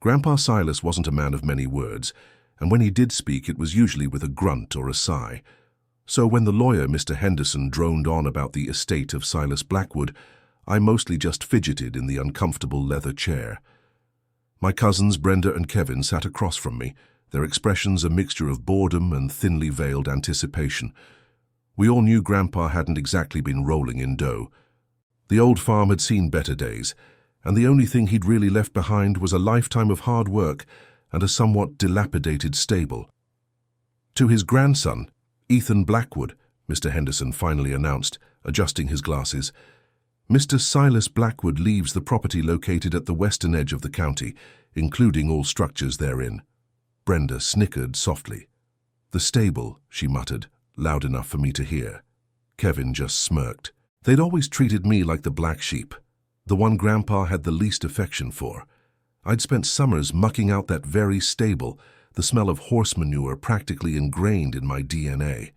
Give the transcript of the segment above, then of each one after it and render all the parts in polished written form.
Grandpa Silas wasn't a man of many words, and when he did speak it was usually with a grunt or a sigh. So when the lawyer, Mr. Henderson, droned on about the estate of Silas Blackwood, I mostly just fidgeted in the uncomfortable leather chair. My cousins, Brenda and Kevin, sat across from me, their expressions a mixture of boredom and thinly veiled anticipation. We all knew Grandpa hadn't exactly been rolling in dough. The old farm had seen better days, and the only thing he'd really left behind was a lifetime of hard work and a somewhat dilapidated stable. To his grandson, Ethan Blackwood, Mr. Henderson finally announced, adjusting his glasses, Mr. Silas Blackwood leaves the property located at the western edge of the county, including all structures therein. Brenda snickered softly. The stable, she muttered, loud enough for me to hear. Kevin just smirked. They'd always treated me like the black sheep, the one Grandpa had the least affection for. I'd spent summers mucking out that very stable, the smell of horse manure practically ingrained in my DNA.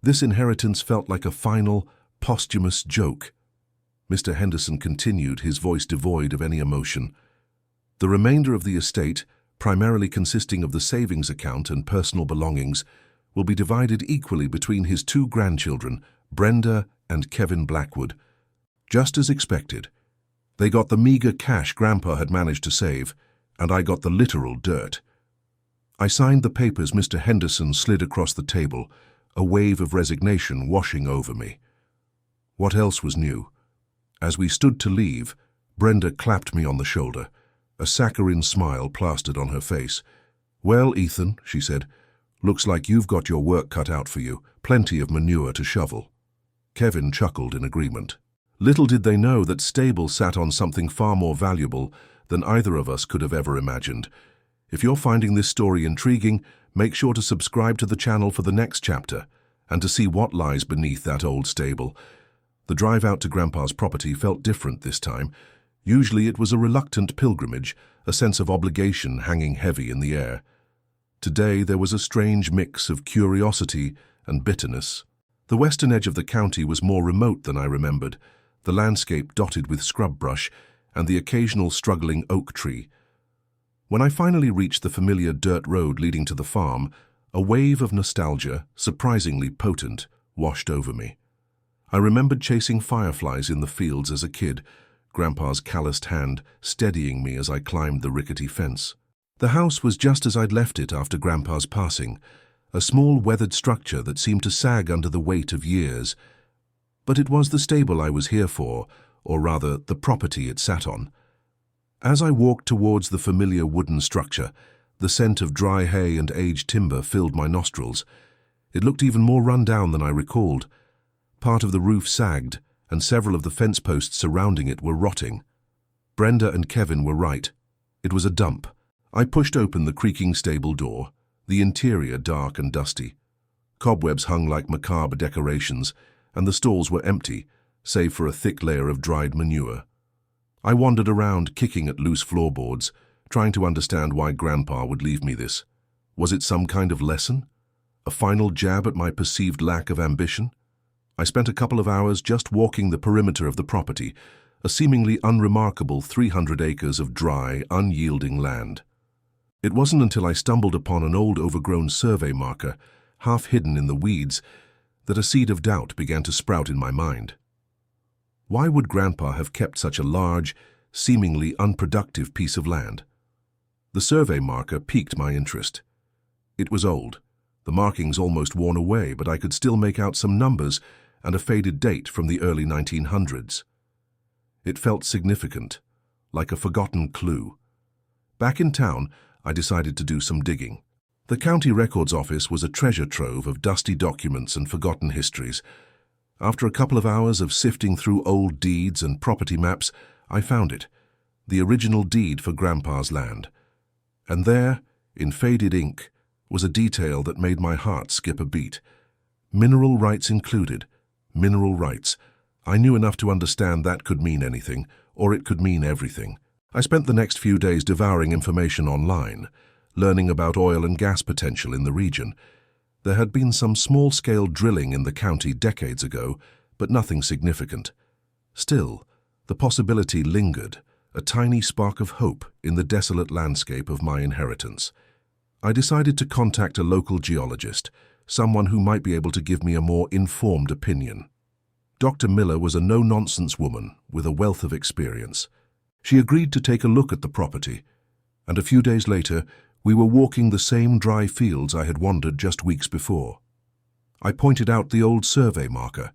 This inheritance felt like a final, posthumous joke. Mr. Henderson continued, his voice devoid of any emotion. The remainder of the estate, primarily consisting of the savings account and personal belongings, will be divided equally between his two grandchildren, Brenda and Kevin Blackwood. Just as expected. They got the meager cash Grandpa had managed to save, and I got the literal dirt. I signed the papers. Mr. Henderson slid across the table, a wave of resignation washing over me. What else was new? As we stood to leave, Brenda clapped me on the shoulder, a saccharine smile plastered on her face. "Well, Ethan," she said, "looks like you've got your work cut out for you, plenty of manure to shovel." Kevin chuckled in agreement. Little did they know that stable sat on something far more valuable than either of us could have ever imagined. If you're finding this story intriguing, make sure to subscribe to the channel for the next chapter and to see what lies beneath that old stable. The drive out to Grandpa's property felt different this time. Usually it was a reluctant pilgrimage, a sense of obligation hanging heavy in the air. Today there was a strange mix of curiosity and bitterness. The western edge of the county was more remote than I remembered, the landscape dotted with scrub brush and the occasional struggling oak tree. When I finally reached the familiar dirt road leading to the farm, a wave of nostalgia, surprisingly potent, washed over me. I remembered chasing fireflies in the fields as a kid, Grandpa's calloused hand steadying me as I climbed the rickety fence. The house was just as I'd left it after Grandpa's passing, a small weathered structure that seemed to sag under the weight of years. But it was the stable I was here for, or rather the property it sat on. As I walked towards the familiar wooden structure, the scent of dry hay and aged timber filled my nostrils. It looked even more run down than I recalled. Part of the roof sagged, and several of the fence posts surrounding it were rotting. Brenda and Kevin were right. It was a dump. I pushed open the creaking stable door, the interior dark and dusty. Cobwebs hung like macabre decorations, and the stalls were empty, save for a thick layer of dried manure. I wandered around, kicking at loose floorboards, trying to understand why Grandpa would leave me this. Was it some kind of lesson? A final jab at my perceived lack of ambition? I spent a couple of hours just walking the perimeter of the property, a seemingly unremarkable 300 acres of dry, unyielding land. It wasn't until I stumbled upon an old overgrown survey marker, half hidden in the weeds, that a seed of doubt began to sprout in my mind. Why would Grandpa have kept such a large, seemingly unproductive piece of land? The survey marker piqued my interest. It was old, the markings almost worn away, but I could still make out some numbers and a faded date from the early 1900s. It felt significant, like a forgotten clue. Back in town, I decided to do some digging. The county records office was a treasure trove of dusty documents and forgotten histories. After a couple of hours of sifting through old deeds and property maps, I found it, the original deed for Grandpa's land. And there, in faded ink, was a detail that made my heart skip a beat. Mineral rights included. Mineral rights. I knew enough to understand that could mean anything, or it could mean everything. I spent the next few days devouring information online, learning about oil and gas potential in the region. There had been some small-scale drilling in the county decades ago, but nothing significant. Still, the possibility lingered, a tiny spark of hope in the desolate landscape of my inheritance. I decided to contact a local geologist, someone who might be able to give me a more informed opinion. Dr. Miller was a no-nonsense woman with a wealth of experience. She agreed to take a look at the property, and a few days later, we were walking the same dry fields I had wandered just weeks before. I pointed out the old survey marker,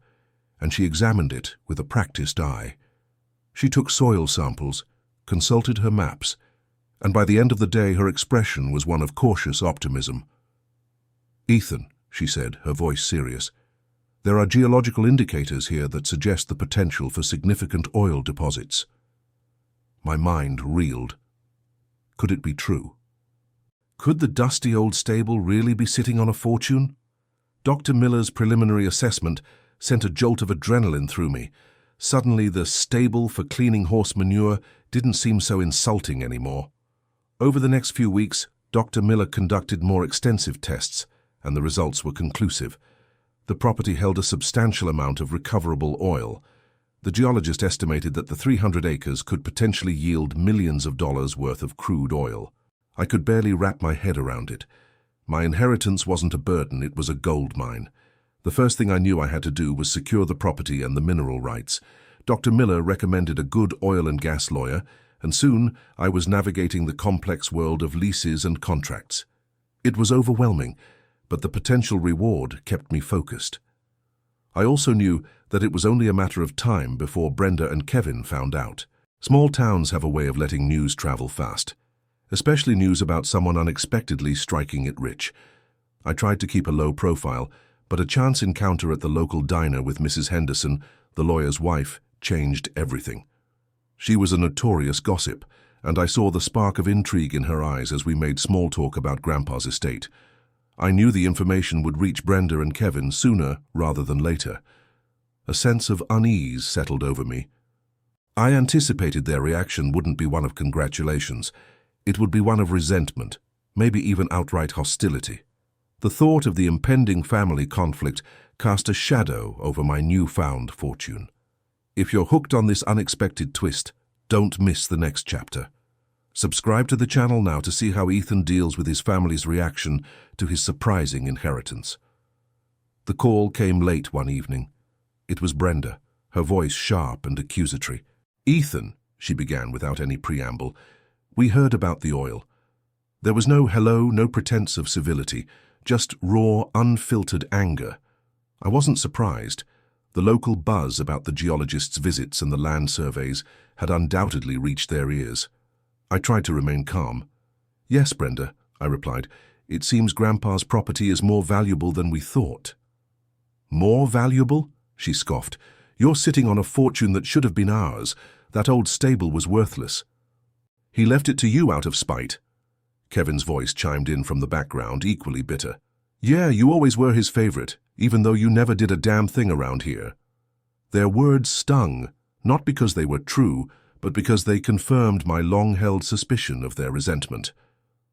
and she examined it with a practiced eye. She took soil samples, consulted her maps, and by the end of the day her expression was one of cautious optimism. "Ethan," she said, her voice serious, "there are geological indicators here that suggest the potential for significant oil deposits." My mind reeled. Could it be true? Could the dusty old stable really be sitting on a fortune? Dr. Miller's preliminary assessment sent a jolt of adrenaline through me. Suddenly, the stable for cleaning horse manure didn't seem so insulting anymore. Over the next few weeks, Dr. Miller conducted more extensive tests, and the results were conclusive. The property held a substantial amount of recoverable oil. The geologist estimated that the 300 acres could potentially yield millions of dollars worth of crude oil. I could barely wrap my head around it. My inheritance wasn't a burden, it was a gold mine. The first thing I knew I had to do was secure the property and the mineral rights. Dr. Miller recommended a good oil and gas lawyer, and soon I was navigating the complex world of leases and contracts. It was overwhelming, but the potential reward kept me focused. I also knew that it was only a matter of time before Brenda and Kevin found out. Small towns have a way of letting news travel fast, especially news about someone unexpectedly striking it rich. I tried to keep a low profile, but a chance encounter at the local diner with Mrs. Henderson, the lawyer's wife, changed everything. She was a notorious gossip, and I saw the spark of intrigue in her eyes as we made small talk about Grandpa's estate. I knew the information would reach Brenda and Kevin sooner rather than later. A sense of unease settled over me. I anticipated their reaction wouldn't be one of congratulations. It would be one of resentment, maybe even outright hostility. The thought of the impending family conflict cast a shadow over my newfound fortune. If you're hooked on this unexpected twist, don't miss the next chapter. Subscribe to the channel now to see how Ethan deals with his family's reaction to his surprising inheritance. The call came late one evening. It was Brenda, her voice sharp and accusatory. "Ethan," she began without any preamble, "we heard about the oil." There was no hello, no pretense of civility, just raw, unfiltered anger. I wasn't surprised. The local buzz about the geologist's visits and the land surveys had undoubtedly reached their ears. I tried to remain calm. "Yes, Brenda," I replied. "It seems Grandpa's property is more valuable than we thought." "More valuable?" she scoffed. "You're sitting on a fortune that should have been ours. That old stable was worthless." "He left it to you out of spite." Kevin's voice chimed in from the background, equally bitter. "Yeah, you always were his favorite, even though you never did a damn thing around here." Their words stung, not because they were true, but because they confirmed my long-held suspicion of their resentment.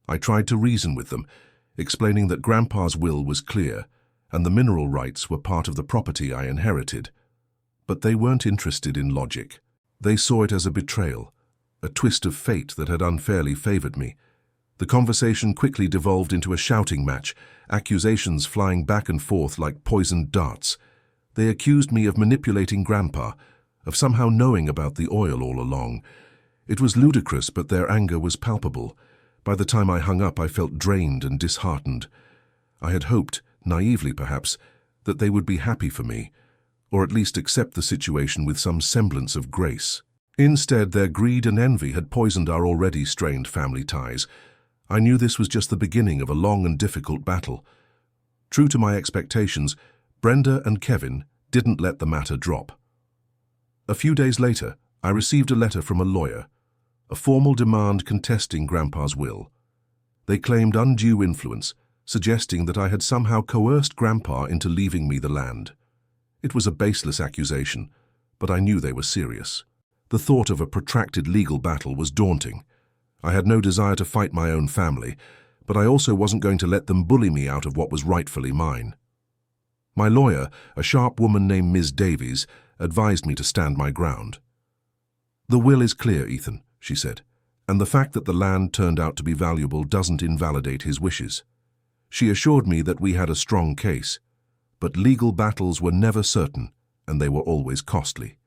I tried to reason with them, explaining that Grandpa's will was clear, and the mineral rights were part of the property I inherited. But they weren't interested in logic. They saw it as a betrayal, a twist of fate that had unfairly favored me. The conversation quickly devolved into a shouting match, accusations flying back and forth like poisoned darts. They accused me of manipulating Grandpa, of somehow knowing about the oil all along. It was ludicrous, but their anger was palpable. By the time I hung up, I felt drained and disheartened. I had hoped, naively perhaps, that they would be happy for me, or at least accept the situation with some semblance of grace. Instead, their greed and envy had poisoned our already strained family ties. I knew this was just the beginning of a long and difficult battle. True to my expectations, Brenda and Kevin didn't let the matter drop. A few days later, I received a letter from a lawyer, a formal demand contesting Grandpa's will. They claimed undue influence, suggesting that I had somehow coerced Grandpa into leaving me the land. It was a baseless accusation, but I knew they were serious. The thought of a protracted legal battle was daunting. I had no desire to fight my own family, but I also wasn't going to let them bully me out of what was rightfully mine. My lawyer, a sharp woman named Ms. Davies, advised me to stand my ground. "The will is clear, Ethan," she said, "and the fact that the land turned out to be valuable doesn't invalidate his wishes." She assured me that we had a strong case, but legal battles were never certain, and they were always costly.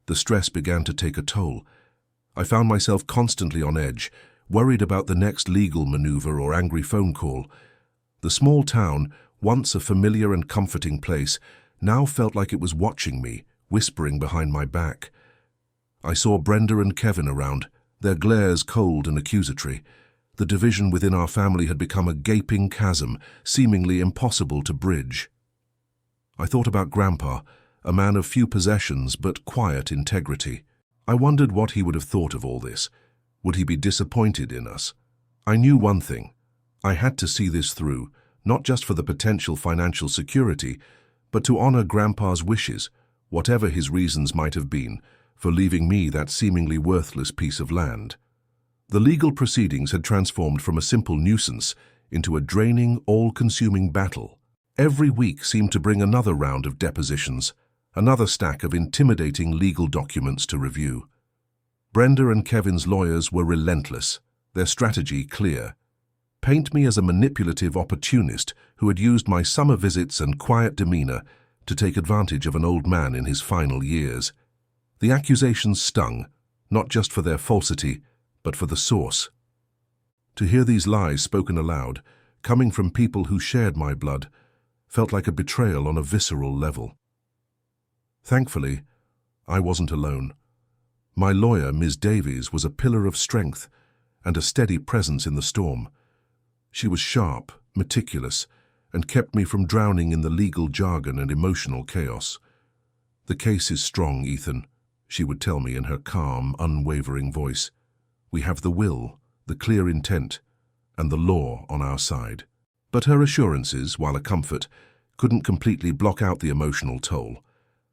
The stress began to take a toll. I found myself constantly on edge, worried about the next legal maneuver or angry phone call. The small town, once a familiar and comforting place, now felt like it was watching me, whispering behind my back. I saw Brenda and Kevin around, their glares cold and accusatory. The division within our family had become a gaping chasm, seemingly impossible to bridge. I thought about Grandpa, a man of few possessions but quiet integrity. I wondered what he would have thought of all this. Would he be disappointed in us? I knew one thing. I had to see this through, not just for the potential financial security, but to honor Grandpa's wishes, whatever his reasons might have been, for leaving me that seemingly worthless piece of land. The legal proceedings had transformed from a simple nuisance into a draining, all-consuming battle. Every week seemed to bring another round of depositions, another stack of intimidating legal documents to review. Brenda and Kevin's lawyers were relentless, their strategy clear. Paint me as a manipulative opportunist who had used my summer visits and quiet demeanor to take advantage of an old man in his final years. The accusations stung, not just for their falsity, but for the source. To hear these lies spoken aloud, coming from people who shared my blood, felt like a betrayal on a visceral level. Thankfully, I wasn't alone. My lawyer, Ms. Davies, was a pillar of strength and a steady presence in the storm. She was sharp, meticulous, and kept me from drowning in the legal jargon and emotional chaos. "The case is strong, Ethan," she would tell me in her calm, unwavering voice. "We have the will, the clear intent, and the law on our side." But her assurances, while a comfort, couldn't completely block out the emotional toll.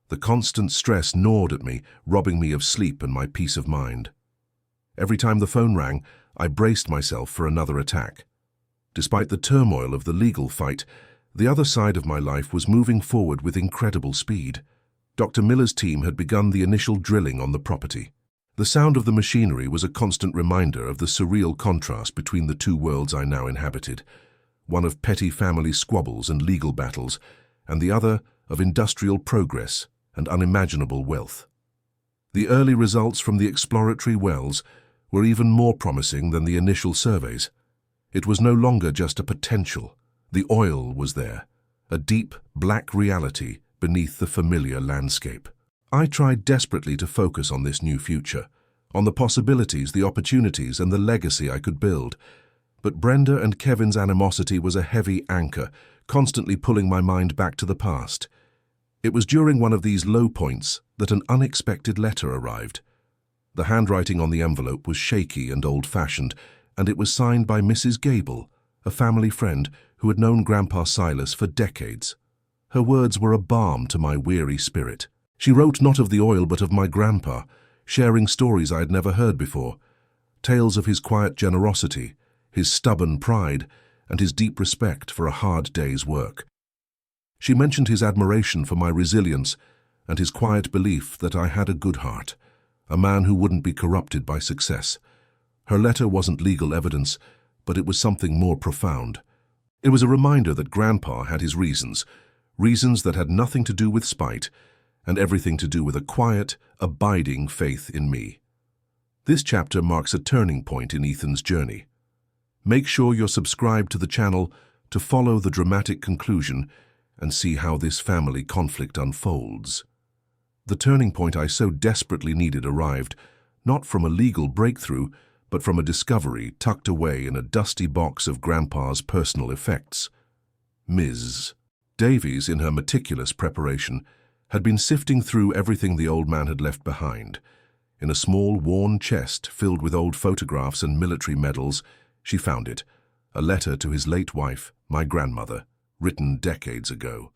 The constant stress gnawed at me, robbing me of sleep and my peace of mind. Every time the phone rang, I braced myself for another attack. Despite the turmoil of the legal fight, the other side of my life was moving forward with incredible speed. Dr. Miller's team had begun the initial drilling on the property. The sound of the machinery was a constant reminder of the surreal contrast between the two worlds I now inhabited, one of petty family squabbles and legal battles, and the other of industrial progress and unimaginable wealth. The early results from the exploratory wells were even more promising than the initial surveys. It was no longer just a potential. The oil was there, a deep, black reality beneath the familiar landscape. I tried desperately to focus on this new future, on the possibilities, the opportunities, and the legacy I could build. But Brenda and Kevin's animosity was a heavy anchor, constantly pulling my mind back to the past. It was during one of these low points that an unexpected letter arrived. The handwriting on the envelope was shaky and old-fashioned, and it was signed by Mrs. Gable, a family friend who had known Grandpa Silas for decades. Her words were a balm to my weary spirit. She wrote not of the oil but of my grandpa, sharing stories I had never heard before, tales of his quiet generosity, his stubborn pride, and his deep respect for a hard day's work. She mentioned his admiration for my resilience and his quiet belief that I had a good heart, a man who wouldn't be corrupted by success. Her letter wasn't legal evidence, but it was something more profound. It was a reminder that Grandpa had his reasons that had nothing to do with spite and everything to do with a quiet, abiding faith in me. This chapter marks a turning point in Ethan's journey. Make sure you're subscribed to the channel to follow the dramatic conclusion and see how this family conflict unfolds. The turning point I so desperately needed arrived, not from a legal breakthrough, but from a discovery tucked away in a dusty box of Grandpa's personal effects. Ms. Davies, in her meticulous preparation, had been sifting through everything the old man had left behind. In a small, worn chest filled with old photographs and military medals, she found it, a letter to his late wife, my grandmother, written decades ago.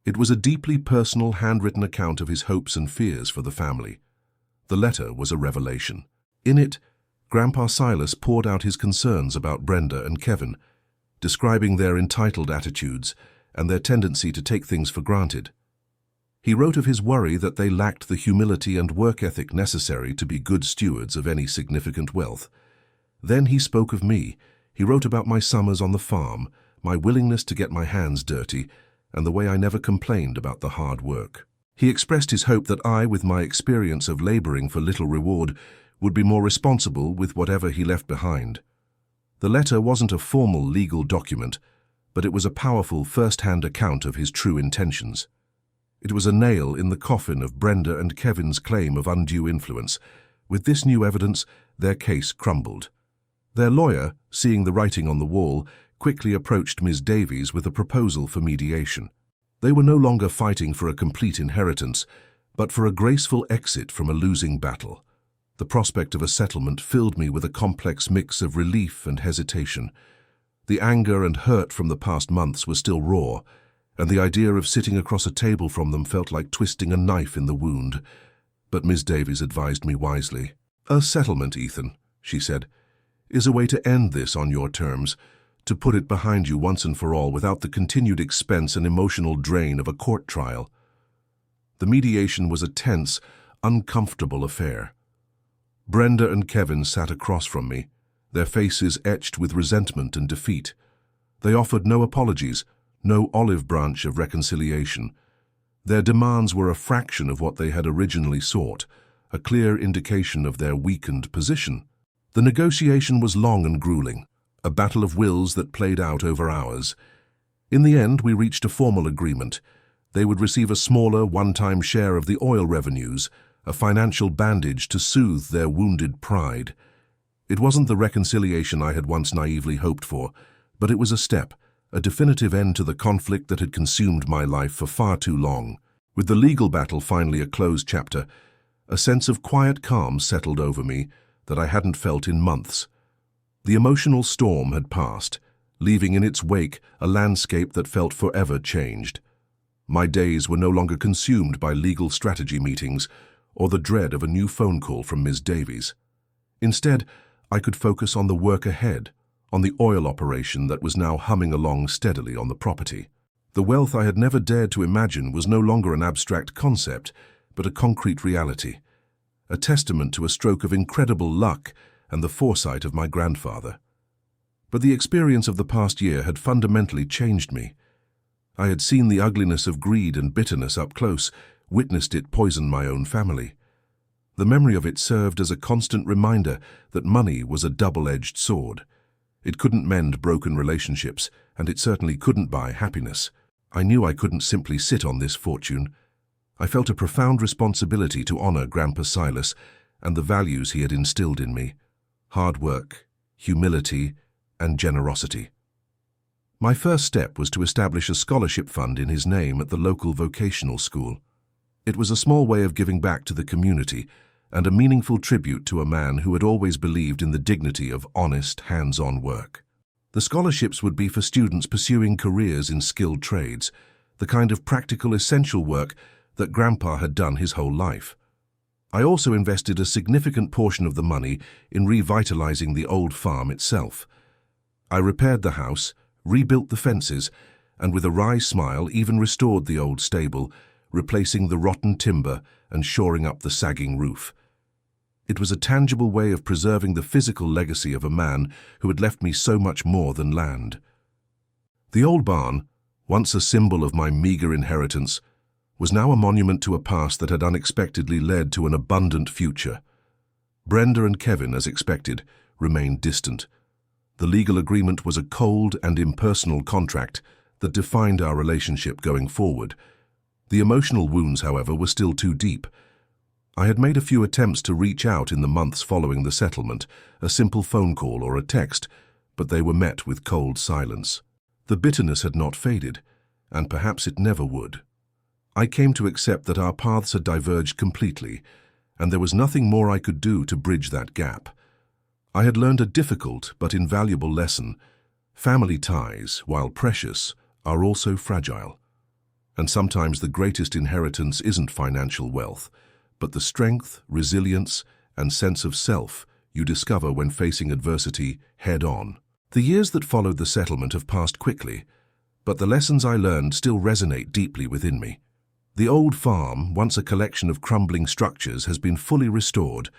It was a deeply personal, handwritten account of his hopes and fears for the family. The letter was a revelation. In it, Grandpa Silas poured out his concerns about Brenda and Kevin, describing their entitled attitudes and their tendency to take things for granted. He wrote of his worry that they lacked the humility and work ethic necessary to be good stewards of any significant wealth. Then he spoke of me. He wrote about my summers on the farm, my willingness to get my hands dirty, and the way I never complained about the hard work. He expressed his hope that I, with my experience of laboring for little reward, would be more responsible with whatever he left behind. The letter wasn't a formal legal document, but it was a powerful first-hand account of his true intentions. It was a nail in the coffin of Brenda and Kevin's claim of undue influence. With this new evidence, their case crumbled. Their lawyer, seeing the writing on the wall, quickly approached Ms. Davies with a proposal for mediation. They were no longer fighting for a complete inheritance, but for a graceful exit from a losing battle. The prospect of a settlement filled me with a complex mix of relief and hesitation. The anger and hurt from the past months were still raw, and the idea of sitting across a table from them felt like twisting a knife in the wound. But Ms. Davies advised me wisely. "A settlement, Ethan," she said, "is a way to end this on your terms, to put it behind you once and for all without the continued expense and emotional drain of a court trial." The mediation was a tense, uncomfortable affair. Brenda and Kevin sat across from me, their faces etched with resentment and defeat. They offered no apologies, no olive branch of reconciliation. Their demands were a fraction of what they had originally sought, a clear indication of their weakened position. The negotiation was long and grueling, a battle of wills that played out over hours. In the end, we reached a formal agreement. They would receive a smaller, one-time share of the oil revenues, a financial bandage to soothe their wounded pride. It wasn't the reconciliation I had once naively hoped for, but it was a step, a definitive end to the conflict that had consumed my life for far too long. With the legal battle finally a closed chapter, a sense of quiet calm settled over me that I hadn't felt in months. The emotional storm had passed, leaving in its wake a landscape that felt forever changed. My days were no longer consumed by legal strategy meetings or the dread of a new phone call from Ms. Davies. Instead, I could focus on the work ahead, on the oil operation that was now humming along steadily on the property. The wealth I had never dared to imagine was no longer an abstract concept, but a concrete reality, a testament to a stroke of incredible luck and the foresight of my grandfather. But the experience of the past year had fundamentally changed me. I had seen the ugliness of greed and bitterness up close, witnessed it poison my own family. The memory of it served as a constant reminder that money was a double-edged sword. It couldn't mend broken relationships, and it certainly couldn't buy happiness. I knew I couldn't simply sit on this fortune. I felt a profound responsibility to honor Grandpa Silas and the values he had instilled in me: hard work, humility, and generosity. My first step was to establish a scholarship fund in his name at the local vocational school. It was a small way of giving back to the community and a meaningful tribute to a man who had always believed in the dignity of honest, hands-on work. The scholarships would be for students pursuing careers in skilled trades, the kind of practical, essential work that Grandpa had done his whole life. I also invested a significant portion of the money in revitalizing the old farm itself. I repaired the house, rebuilt the fences, and with a wry smile even restored the old stable, replacing the rotten timber and shoring up the sagging roof. It was a tangible way of preserving the physical legacy of a man who had left me so much more than land. The old barn, once a symbol of my meager inheritance, was now a monument to a past that had unexpectedly led to an abundant future. Brenda and Kevin, as expected, remained distant. The legal agreement was a cold and impersonal contract that defined our relationship going forward. The emotional wounds, however, were still too deep. I had made a few attempts to reach out in the months following the settlement, a simple phone call or a text, but they were met with cold silence. The bitterness had not faded, and perhaps it never would. I came to accept that our paths had diverged completely, and there was nothing more I could do to bridge that gap. I had learned a difficult but invaluable lesson. Family ties, while precious, are also fragile. And sometimes the greatest inheritance isn't financial wealth, but the strength, resilience, and sense of self you discover when facing adversity head-on. The years that followed the settlement have passed quickly, but the lessons I learned still resonate deeply within me. The old farm, once a collection of crumbling structures, has been fully restored,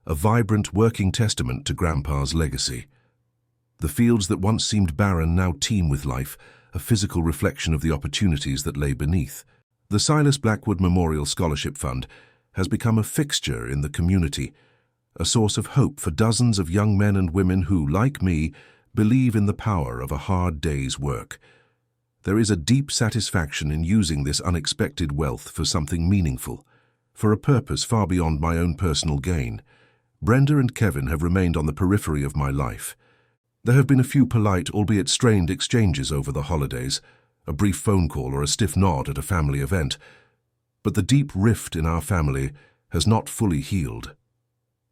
a vibrant working testament to Grandpa's legacy. The fields that once seemed barren now teem with life, a physical reflection of the opportunities that lay beneath. The Silas Blackwood Memorial Scholarship Fund has become a fixture in the community, a source of hope for dozens of young men and women who, like me, believe in the power of a hard day's work. There is a deep satisfaction in using this unexpected wealth for something meaningful, for a purpose far beyond my own personal gain. Brenda and Kevin have remained on the periphery of my life. There have been a few polite, albeit strained, exchanges over the holidays, a brief phone call or a stiff nod at a family event. But the deep rift in our family has not fully healed.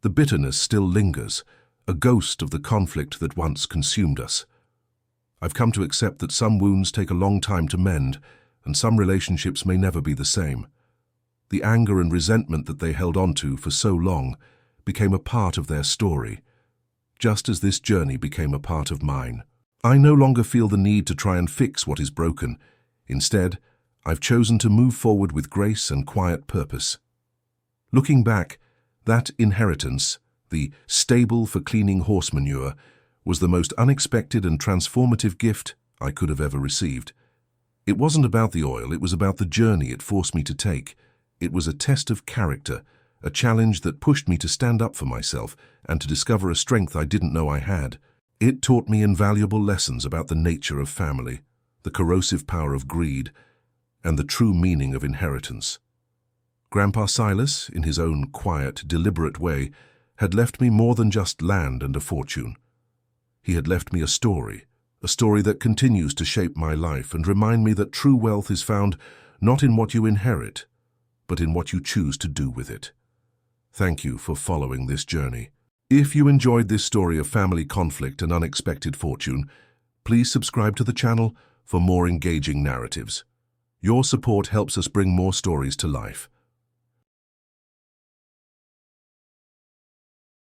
The bitterness still lingers, a ghost of the conflict that once consumed us. I've come to accept that some wounds take a long time to mend, and some relationships may never be the same. The anger and resentment that they held on to for so long became a part of their story, just as this journey became a part of mine. I no longer feel the need to try and fix what is broken. Instead, I've chosen to move forward with grace and quiet purpose. Looking back, that inheritance, the stable for cleaning horse manure, was the most unexpected and transformative gift I could have ever received. It wasn't about the oil, it was about the journey it forced me to take. It was a test of character, a challenge that pushed me to stand up for myself and to discover a strength I didn't know I had. It taught me invaluable lessons about the nature of family, the corrosive power of greed, and the true meaning of inheritance. Grandpa Silas, in his own quiet, deliberate way, had left me more than just land and a fortune. He had left me a story that continues to shape my life and remind me that true wealth is found not in what you inherit, but in what you choose to do with it. Thank you for following this journey. If you enjoyed this story of family conflict and unexpected fortune, please subscribe to the channel for more engaging narratives. Your support helps us bring more stories to life.